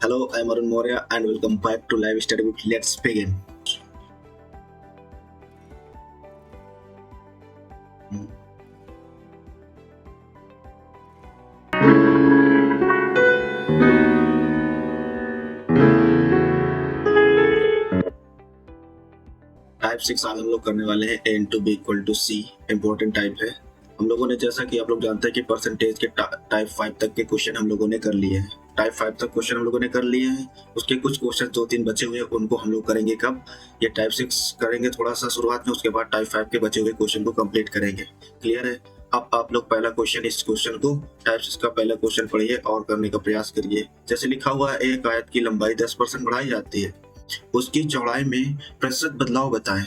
Hello, I'm Arun Moria and welcome back to Live Study Book. Let's begin. Type 6 आज हम लोग करने वाले हैं a into b equal to c. Important type है। हम लोगों ने जैसा कि आप लोग जानते हैं कि परसेंटेज के टाइप 5 तक के क्वेश्चन हम लोगों ने कर लिए हैं। टाइप 5 तक क्वेश्चन हम लोगों ने कर लिए हैं। उसके कुछ क्वेश्चन 2-3 बचे हुए हैं, उनको हम लोग करेंगे कब? ये टाइप 6 करेंगे थोड़ा सा शुरुआत में, उसके बाद टाइप 5 के बचे हुए क्वेश्चन को कंप्लीट करेंगे। क्लियर है? अब आप लोग पहला क्वेश्चन, इस क्वेश्चन को टाइप 6 का पहला क्वेश्चन पढ़िए और करने का प्रयास करिए। जैसे लिखा हुआ है, एक आयत की लंबाई 10% बढ़ाई जाती है, उसकी चौड़ाई में प्रतिशत बदलाव बताएं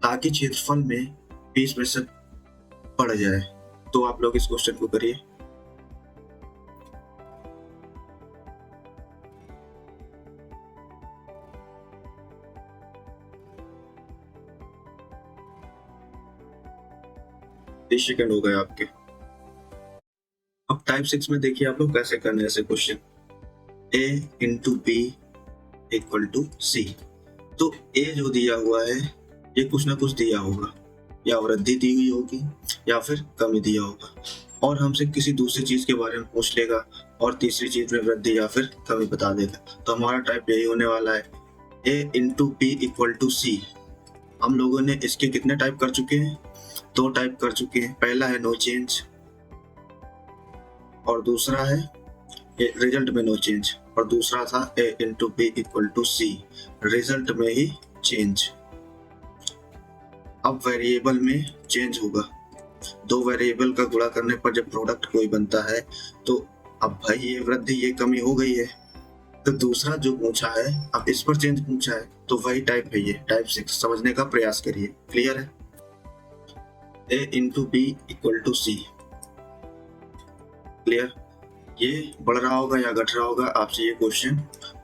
ताकि क्षेत्रफल में 20% बढ़ जाए। तो आप लोग इस क्वेश्चन को करिए। सेकंड हो गए आपके। अब टाइप 6 में देखिए आप लोग कैसे करने ऐसे question. a into B equal to C. तो a जो दिया हुआ है ये कुछ ना कुछ दिया होगा, या वृद्धि दी हुई होगी या फिर कमी दिया होगा, और हमसे किसी दूसरी चीज के बारे में पूछ लेगा और तीसरी चीज में वृद्धि या फिर कमी बता देगा। तो हमारा टाइप यही होने वाला है, a into B equal to C. हम लोगों ने इसके कितने टाइप कर चुके हैं? 2 टाइप कर चुके हैं। पहला है नो चेंज और दूसरा है रिजल्ट में नो चेंज, और दूसरा था a into B equal to c, result में ही चेंज। अब वेरिएबल में चेंज होगा। 2 वेरिएबल का गुणा करने पर जब प्रोडक्ट कोई बनता है तो अब भाई ये वृद्धि ये कमी हो गई है। तो दूसरा जो पूछा है, अब इस पर चेंज पूछा है, तो वही टाइप है ये टाइप 6। समझने का प्रयास करिए। क्लियर है? a into B equal to c. Clear? ये बढ़ रहा होगा या घट रहा होगा, आपसे ये क्वेश्चन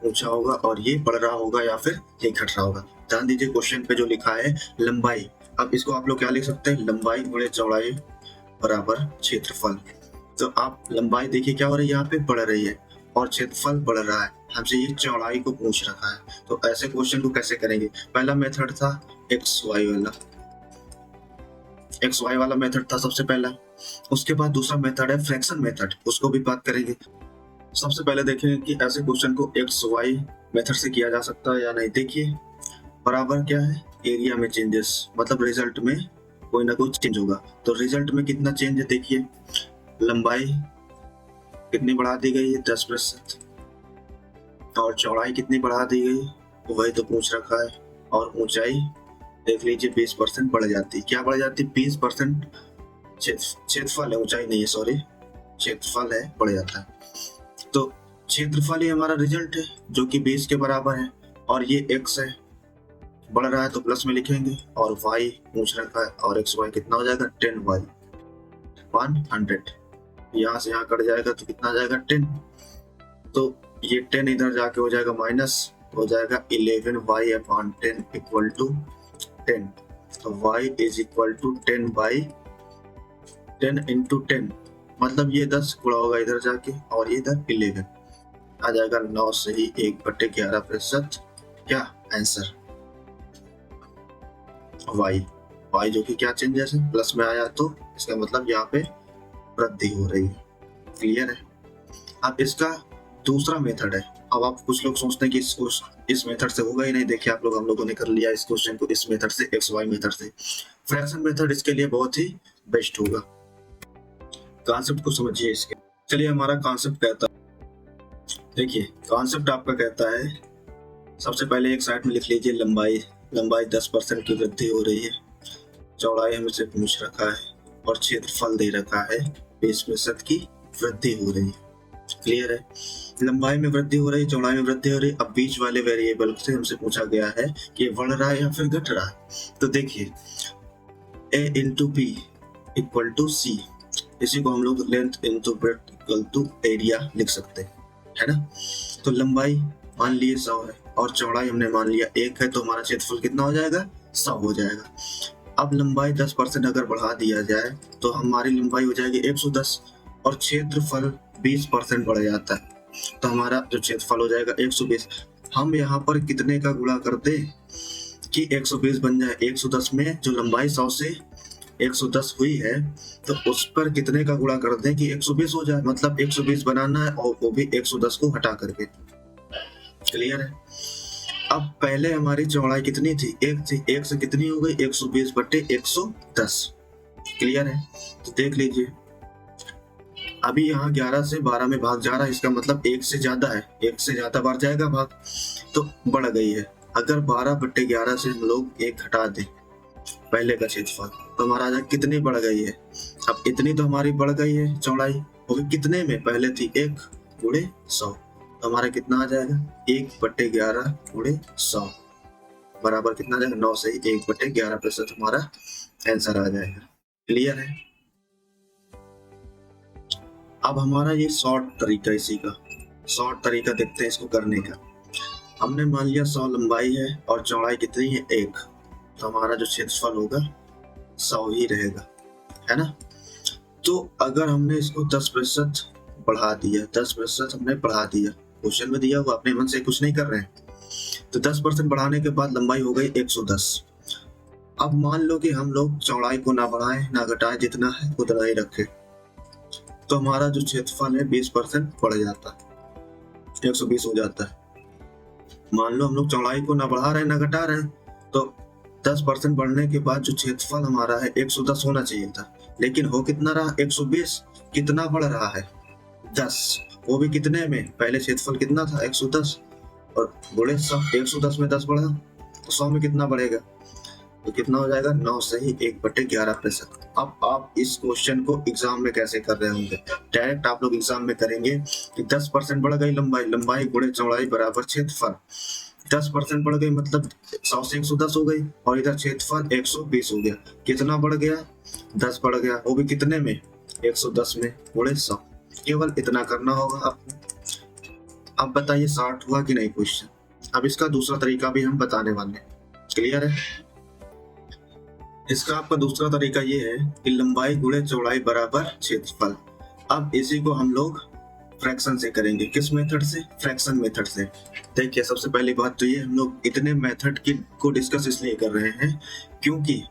पूछा होगा, और ये बढ़ रहा होगा या फिर ये घट रहा होगा। ध्यान दीजिए क्वेश्चन पे जो लिखा है लंबाई। अब इसको आप लोग क्या लिख सकते हैं? लंबाई गुणे चौड़ाई बराबर क्षेत्रफल। तो आप लंबाई देखिए क्या हो रही है, यहाँ पे बढ़ रही है और क्षेत्रफल बढ़ रहा है। हमसे ये चौड़ाई को पूछ रखा है। तो ऐसे क्वेश्चन को कैसे करेंगे? पहला मेथड था एक्स वाई वाला मेथड था सबसे पहला। उसके बाद दूसरा मेथड है फ्रैक्शन मेथड, उसको भी बात करेंगे। सबसे पहले देखेंगे कि ऐसे क्वेश्चन को एक्स वाई मेथड से किया जा सकता है या नहीं। देखिए बराबर क्या है, एरिया में चेंजेस, मतलब रिजल्ट में कोई ना कोई चेंज होगा। तो रिजल्ट में कितना चेंज है देखिए, लंबाई कितनी बढ़ा दी गई है? 10%। और चौड़ाई कितनी बढ़ा दी गई, वही तो पूछ रखा है। और ऊंचाई देख लीजिए 20% बढ़ जाती। क्या बढ़ जाती? 20%। क्षेत्रफल है, ऊंचाई नहीं है, सॉरी, क्षेत्रफल है, बढ़ जाता है। तो क्षेत्रफल ही हमारा रिजल्ट है जो कि 20 के बराबर है, और ये x है, बढ़ रहा है तो प्लस में लिखेंगे, और y पूछ रखा है, और एक्स वाई कितना हो जाएगा? 10y 100। यहाँ से यहाँ कट जाएगा तो कितना जाएगा? 10। तो ये 10 इधर जाके हो जाएगा माइनस, हो जाएगा 11y अपॉन 10 इक्वल टू 10। तो y is equal to 10 by 10 into 10, मतलब ये 10 गुणा होगा इधर जाके, और ये इधर 11 आ जाएगा। 9 से ही 1/11%। क्या आंसर? y जो कि क्या चेंज है, प्लस में आया, तो इसका मतलब यहाँ पे वृद्धि हो रही है। क्लियर है? अब इसका दूसरा मेथड है। अब आप कुछ लोग सोचते हैं कि इस मेथड से होगा ही नहीं। देखिए आप लोग, हम लोगों ने कर लिया इस क्वेश्चन को इस मेथड से, एक्स वाई मेथड से। फ्रैक्शन मेथड इसके लिए बहुत ही बेस्ट होगा। कॉन्सेप्ट को समझिए इसके। चलिए, हमारा कॉन्सेप्ट कहता है, देखिए कॉन्सेप्ट आपका कहता है, सबसे पहले एक साइड में लिख लीजिए लंबाई 10% की वृद्धि हो रही है, चौड़ाई हमसे पूछ रखा है, और क्षेत्रफल दे रखा है 20% की वृद्धि हो रही है। क्लियर है? लंबाई में वृद्धि हो रही है, चौड़ाई में वृद्धि हो रही है। अब बीच वाले वेरिएबल से हमसे पूछा गया है कि ये बढ़ रहा है या फिर घट रहा है। तो देखिए a into B equal to C, इसी को हम लोग length into breadth equal to area लिख सकते हैं, है ना। तो लंबाई मान लिए 100 है, और चौड़ाई हमने मान लिया 1 है, तो हमारा क्षेत्रफल कितना हो जाएगा? 100 हो जाएगा। अब लंबाई 10% अगर बढ़ा दिया जाए तो हमारी लंबाई हो जाएगी 110, और क्षेत्रफल 20% बढ़ जाता है। तो हमारा जो क्षेत्रफल हो जाएगा 120। हम यहाँ पर कितने का गुणा कर दे कि 120 बन जाए। 110 में जो लंबाई 100 से 110 हुई है तो उस पर कितने का गुणा कर दें कि 120 हो जाए। मतलब 120 बनाना है और वो भी 110 को हटा करके। क्लियर है। अब पहले हमारी चौड़ाई कितनी थी, 1 थी। 1 से कितनी हो गई, 120 बटे 110। क्लियर है। तो देख लीजिए अभी यहाँ 11 से 12 में भाग जा रहा है, इसका मतलब 1 से ज्यादा है, 1 से ज्यादा बार जाएगा भाग, तो बढ़ गई है। अगर 12 बटे 11 से हम लोग 1 हटा दें पहले का क्षेत्रफल तो हमारा जाए कितनी बढ़ गई है। अब इतनी तो हमारी बढ़ गई है चौड़ाई, वो भी कितने में, पहले थी 1 गुणे 100, तो हमारा कितना आ जाएगा 1 बटे 11 गुणे 100 बराबर कितना आ जाएगा 9 से 1 बटे 11% हमारा आंसर आ जाएगा। क्लियर है। अब हमारा ये शॉर्ट तरीका, इसी का शॉर्ट तरीका देखते हैं इसको करने का। हमने मान लिया 100 लंबाई है और चौड़ाई कितनी है 1, तो हमारा जो क्षेत्रफल होगा 100 ही रहेगा, है ना। तो अगर हमने इसको 10% बढ़ा दिया, 10% हमने बढ़ा दिया, क्वेश्चन में दिया हुआ, अपने मन से कुछ नहीं कर रहे हैं, तो 10% बढ़ाने के बाद लंबाई हो गई 110। अब मान लो कि हम लोग चौड़ाई को ना बढ़ाएं ना घटाएं, जितना है उतना ही रखें, तो हमारा जो क्षेत्रफल है 20% बढ़ जाता है, 120 हो जाता है। मान लो हम लोग चौड़ाई को ना बढ़ा रहे हैं ना घटा रहे हैं, तो 10% बढ़ने के बाद जो क्षेत्रफल हमारा है 110 होना चाहिए था, लेकिन हो कितना रहा 120। कितना बढ़ रहा है 10, वो भी कितने में, पहले क्षेत्रफल कितना था 110 और गुणे 100, 110 में 10 बढ़ा तो 100 में कितना बढ़ेगा, तो कितना हो जाएगा 9 से ही 1 बटे 11%। अब आप इस क्वेश्चन को एग्जाम में कैसे कर रहे होंगे, डायरेक्ट आप लोग एग्जाम में करेंगे कि 10% बढ़ गई लंबाई, लंबाई गुणे चौड़ाई बराबर क्षेत्रफल। 10% बढ़ गई मतलब 100 से 110 हो गई और इधर क्षेत्रफल 120 हो गया। कितना बढ़ गया 10 बढ़ गया, वो भी कितने में 110 में गुणे 100। केवल इतना करना होगा आपको। अब बताइए शॉर्ट हुआ कि नहीं क्वेश्चन। अब इसका दूसरा तरीका भी हम बताने वाले हैं। क्लियर है। इसका आपका दूसरा तरीका ये है कि लंबाई गुणे चौड़ाई बराबर क्षेत्रफल। अब इसी को हम लोग फ्रैक्शन से करेंगे। किस मेथड से, फ्रैक्शन मेथड से। देखिए सबसे पहली बात तो ये, हम लोग इतने मेथड की को डिस्कस इसलिए कर रहे हैं क्योंकि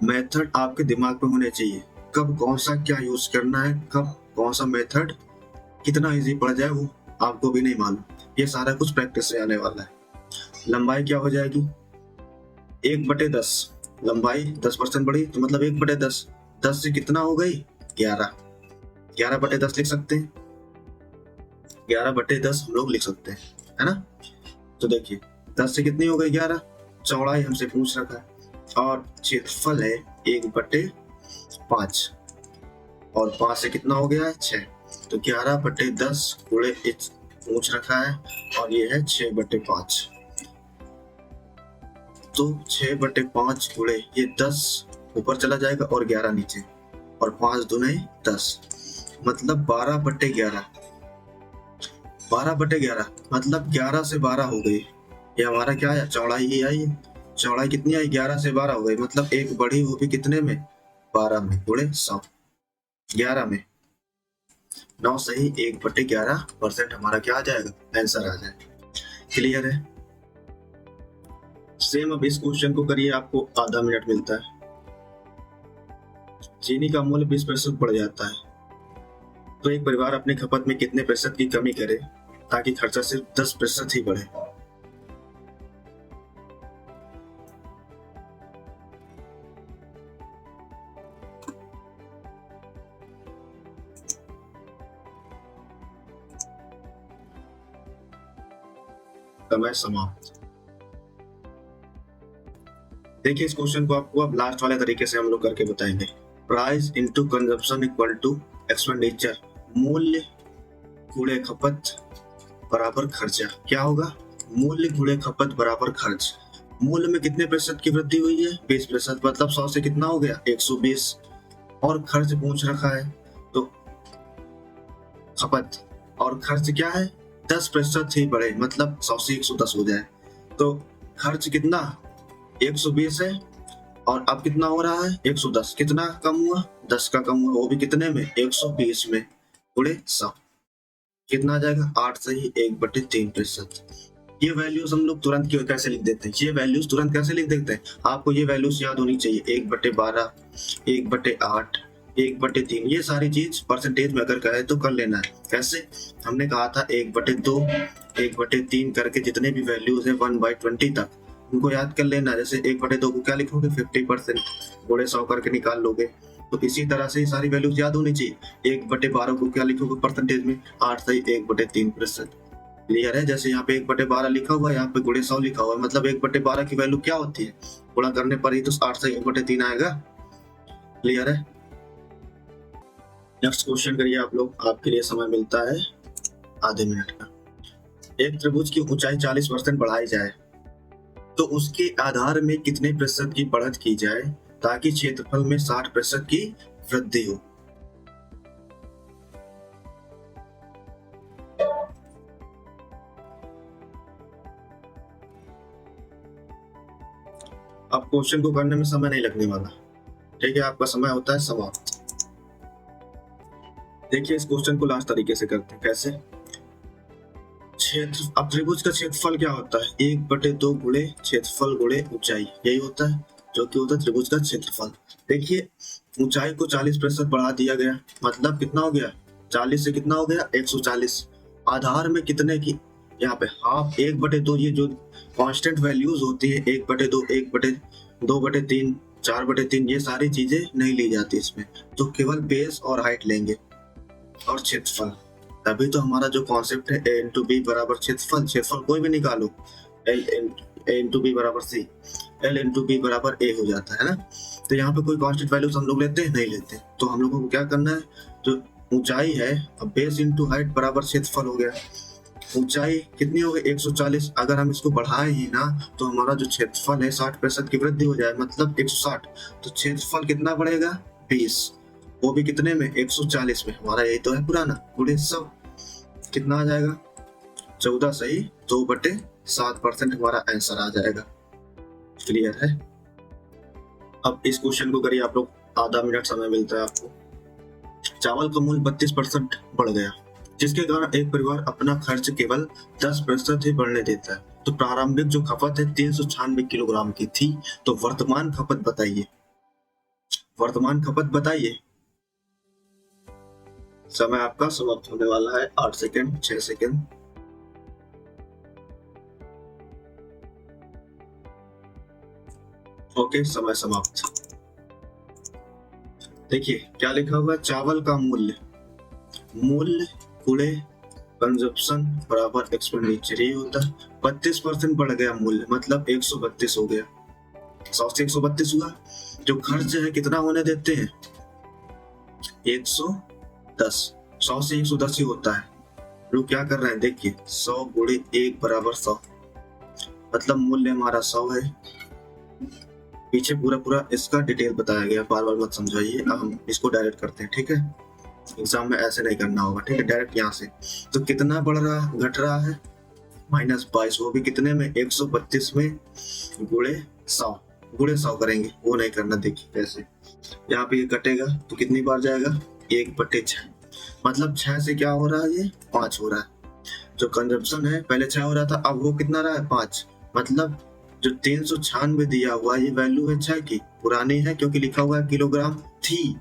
मेथड आपके दिमाग में होने चाहिए, कब कौन सा क्या यूज करना है, कब कौन सा मेथड कितना इजी पड़ जाए वो आपको भी नहीं मालूम। ये सारा कुछ प्रैक्टिस से आने वाला है। लंबाई क्या हो जाएगी 1 बटे 10, लंबाई 10% बढ़ी तो मतलब 1 बटे 10, 10 से कितना हो गई 11, 11 बटे 10 लिख सकते हैं, 11 बटे 10 हम लोग लिख सकते हैं, है ना। तो देखिए 10 से कितनी हो गई 11, चौड़ाई हमसे पूछ रखा है और क्षेत्रफल है 1 बटे 5 और 5 से कितना हो गया है 6, तो 11 बटे 10 गुणे पूछ रखा है और ये है 6 बटे 5, तो 6 बटे 5 गुणे ये 10 ऊपर चला जाएगा और 11 नीचे और 5 दूने 10, मतलब 12 बटे 11, 12 बटे 11 मतलब 11 से 12 हो गई। ये हमारा क्या है चौड़ाई ही आई है। चौड़ाई कितनी आई 11 से 12 हो गई, मतलब एक बढ़ी वो भी कितने में 12 में गुणे 100, 11 में 9 से ही 1 बटे 11% हमारा क्या आ जाएगा आंसर आ जाएगा। क्लियर है। सेम अब इस क्वेश्चन को करिए, आपको आधा मिनट मिलता है। चीनी का मूल्य 20% बढ़ जाता है, तो एक परिवार अपनी खपत में कितने प्रतिशत की कमी करे ताकि खर्चा सिर्फ 10% ही बढ़े। समय समाप्त। देखिए इस क्वेश्चन को आपको अब लास्ट वाले तरीके से हम लोग करके बताएंगे। Price into consumption equal to expenditure, मूल्य गुणे खपत बराबर खर्चा। क्या होगा, मूल्य गुणे खपत बराबर खर्च। मूल्य में कितने प्रतिशत की वृद्धि हुई है 20%, मतलब 100 से कितना हो गया 120 और खर्च पूछ रखा है तो खपत और खर्च क्या है 10% ही बढ़े, मतलब 100 से 110 हो जाए, तो खर्च कितना 120 है और अब कितना हो रहा है 110, कितना कम हुआ 10 का कम हुआ, वो भी कितने में 120 में गुणे 100। कितना आ जाएगा 8 से ही 1/3%। ये वैल्यूज हम लोग तुरंत कैसे लिख देते हैं, ये वैल्यूज तुरंत कैसे लिख देते हैं, आपको ये वैल्यूज याद होनी चाहिए। 1/12, 1/8, 1/3, ये सारी चीज परसेंटेज में अगर कहे तो कर लेना है। कैसे, हमने कहा था 1/2, 1/3 करके जितने भी वैल्यूज है 1/20 तक उनको याद कर लेना। जैसे 1/2 को क्या लिखोगे 50%, गुणे 100 करके निकाल लोगे। तो इसी तरह से ये सारी वैल्यूज याद होनी चाहिए। 1/12 को क्या लिखोगे परसेंटेज में, 8 से 1/3%। क्लियर है। जैसे यहाँ पे 1/12 लिखा हुआ है, यहाँ पे गुणे 100 लिखा हुआ है, मतलब 1/12 की वैल्यू क्या होती है, गुणा करने पर ही तो 8 से 1/3 आएगा। क्लियर है। नेक्स्ट क्वेश्चन करिए आप लोग, आपके लिए समय मिलता है आधे मिनट का। एक त्रिभुज की ऊंचाई 40% बढ़ाई जाए तो उसके आधार में कितने प्रतिशत की बढ़त की जाए ताकि क्षेत्रफल में 60% की वृद्धि हो। अब क्वेश्चन को करने में समय नहीं लगने वाला, ठीक है, आपका समय होता है समाप्त। देखिए इस क्वेश्चन को लास्ट तरीके से करते हैं। कैसे, क्षेत्र, अब त्रिभुज का क्षेत्रफल क्या होता है, 1/2 गुणे क्षेत्रफल गुणे ऊंचाई, यही होता है जो कि होता है त्रिभुज का क्षेत्रफल। देखिए ऊंचाई को 40% बढ़ा दिया गया, मतलब कितना हो गया, 40 से कितना हो गया 140। आधार में कितने की, यहाँ पे हाफ, 1/2, ये जो कांस्टेंट वैल्यूज होती है 1/2, 1/2/3, 4/3, ये सारी चीजें नहीं ली जाती इसमें, तो केवल बेस और हाइट लेंगे और क्षेत्रफल। तभी तो हमारा जो कॉन्सेप्ट है a इंटू बी बराबर क्षेत्रफल, क्षेत्रफल कोई भी निकालो, a इंटू बी बराबर सी, l इंटू बी बराबर a हो जाता है ना। तो यहाँ पे कोई कांस्टेंट वैल्यूज हम लोग लेते हैं, नहीं लेते। तो हम लोगों को क्या करना है, जो ऊंचाई है, अब बेस इंटू हाइट बराबर क्षेत्रफल हो गया। ऊंचाई कितनी हो गई 140, अगर हम इसको बढ़ाए ही ना तो हमारा जो क्षेत्रफल है 60% की वृद्धि हो जाए, मतलब 160। तो क्षेत्रफल कितना बढ़ेगा 20, वो भी कितने में 140 में, हमारा यही तो है पुराना, गुणे 100, कितना आ जाएगा 14 सही 2/7% हमारा आंसर आ जाएगा। क्लियर है। अब इस क्वेश्चन को करिए आप लोग, आधा मिनट समय मिलता है आपको। चावल का मूल्य 32% बढ़ गया जिसके कारण एक परिवार अपना खर्च केवल 10% ही बढ़ने देता है, तो प्रारंभिक जो खपत है 396 किलोग्राम की थी, तो वर्तमान खपत बताइए, वर्तमान खपत बताइए। समय आपका समाप्त होने वाला है, 8 सेकंड, 6 सेकंड। ओके, समय समाप्त। देखिए क्या लिखा हुआ है, चावल का मूल्य, मूल्य गुणे कंजप्शन बराबर एक्सपेंडिचर, ये होता है। 32% बढ़ गया मूल्य, मतलब 132 हो गया, 100 से 132 हुआ। जो खर्च है कितना होने देते हैं 110, 100 से 110 ही होता है। लोग क्या कर रहे हैं, देखिए 100 गुणे 1 बराबर 100, मतलब मूल्य हमारा 100 है। पीछे पूरा पूरा इसका डिटेल बताया गया, बार बार मत समझाइए। अब हम इसको डायरेक्ट करते हैं, ठीक है, एग्जाम में ऐसे नहीं करना होगा, ठीक है, डायरेक्ट यहाँ से। तो कितना बढ़ रहा, घट रहा है -22, वो भी कितने में 132 में गुणे 100, गुणे 100 करेंगे, वो नहीं करना। देखिए कैसे, यहाँ पे ये कटेगा तो कितनी बार जाएगा 1/6, मतलब 6 से क्या हो रहा है, ये 5 हो रहा है। जो कंजप्शन है पहले 6 हो रहा था, अब वो कितना रहा है 5, मतलब जो 396 दिया हुआ ये वैल्यू है 6 की, पुरानी है क्योंकि लिखा हुआ है किलोग्राम थी,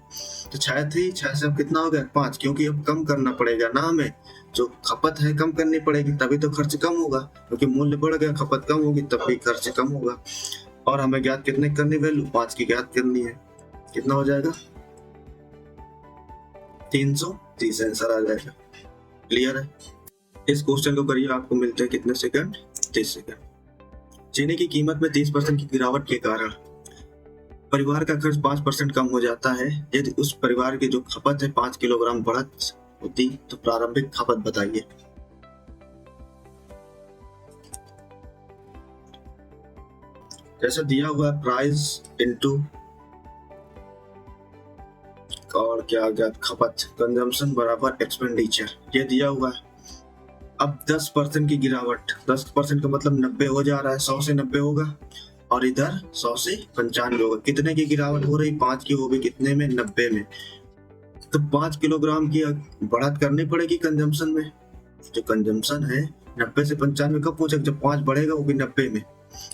तो 6 थी, 6 से अब कितना हो गया 5, क्योंकि अब कम करना पड़ेगा ना, हमें जो खपत है कम करनी पड़ेगी, तभी तो खर्च कम होगा, क्योंकि मूल्य बढ़ गया, खपत कम होगी तब भी खर्च कम होगा। और हमें ज्ञात कितने करनी, वैल्यू 5 की ज्ञात करनी है, कितना हो जाएगा 330 आंसर आ जाएगा। क्लियर है। इस क्वेश्चन को करिए, आपको मिलते हैं कितने सेकंड, 30 सेकंड। चीनी की कीमत में 30% की गिरावट के कारण परिवार का खर्च 5% कम हो जाता है। यदि उस परिवार की जो खपत है 5 किलोग्राम बढ़त होती तो प्रारंभिक खपत बताइए। जैसे दिया हुआ प्राइस इनटू और क्या क्या खपत, कंजम्पशन बराबर एक्सपेंडिचर, ये दिया हुआ है। अब 10% की गिरावट, 10% का मतलब 90 हो जा रहा है, 100 से 90 होगा, और इधर 100 से 95 होगा। कितने की गिरावट हो रही, 5 की, वो भी कितने में 90 में। तो 5 किलोग्राम की बढ़त करनी पड़ेगी कंजम्पशन में, जो कंजम्पशन है 90 से 95 कब पहुंचेगा, जब 5 बढ़ेगा वो भी 90 में।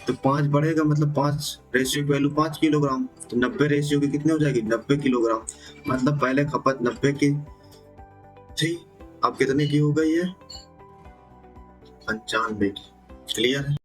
तो 5 बढ़ेगा मतलब 5 रेशियो की वैल्यू 5 किलोग्राम, तो 90 रेशियो की कितनी हो जाएगी 90 किलोग्राम। मतलब पहले खपत 90 की थी, अब कितने की हो गई है 95 की। क्लियर है।